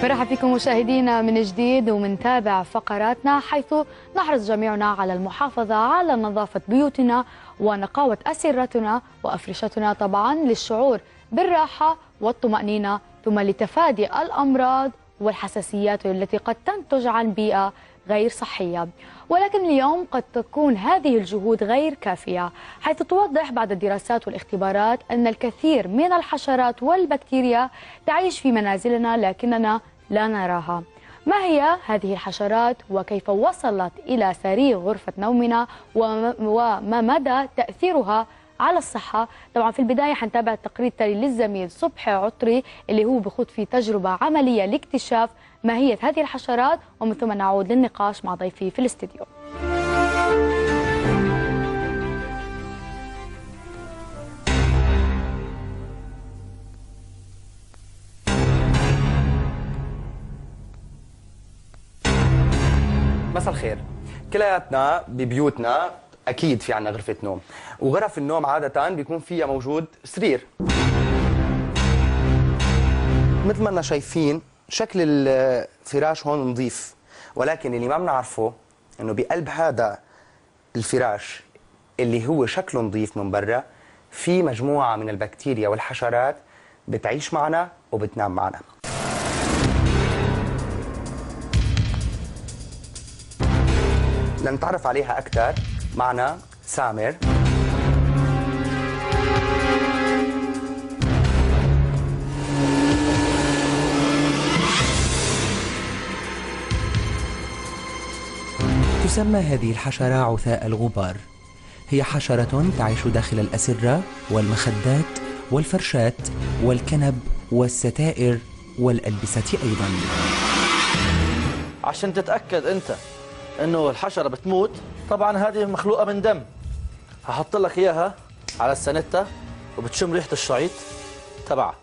برحب فيكم مشاهدينا من جديد ومنتابع فقراتنا، حيث نحرص جميعنا على المحافظة على نظافة بيوتنا ونقاوة أسرتنا وأفرشتنا، طبعا للشعور بالراحة والطمأنينة، ثم لتفادي الأمراض والحساسيات التي قد تنتج عن بيئة غير صحية. ولكن اليوم قد تكون هذه الجهود غير كافية، حيث توضح بعض الدراسات والاختبارات أن الكثير من الحشرات والبكتيريا تعيش في منازلنا لكننا لا نراها. ما هي هذه الحشرات وكيف وصلت إلى سرير غرفة نومنا وما مدى تأثيرها على الصحة؟ طبعا في البداية حنتابع التقرير التالي للزميل صبحي عطري اللي هو بخوض في تجربة عملية لاكتشاف ماهية هذه الحشرات، ومن ثم نعود للنقاش مع ضيفي في الاستديو. مساء الخير. كلياتنا ببيوتنا اكيد في عنا غرفة نوم، وغرف النوم عادة بيكون فيها موجود سرير. مثل ما احنا شايفين شكل الفراش هون نظيف، ولكن اللي ما بنعرفه انه بقلب هذا الفراش اللي هو شكله نظيف من برا في مجموعة من البكتيريا والحشرات بتعيش معنا وبتنام معنا. لنتعرف عليها أكثر معنا سامر. تسمى هذه الحشرة عثاء الغبار. هي حشرة تعيش داخل الأسرة والمخدات والفرشات والكنب والستائر والألبسة أيضا. عشان تتأكد أنت إنه الحشرة بتموت، طبعا هذه مخلوقة من دم. هحط لك إياها على السنتة وبتشم ريحة الشعيط تبعها.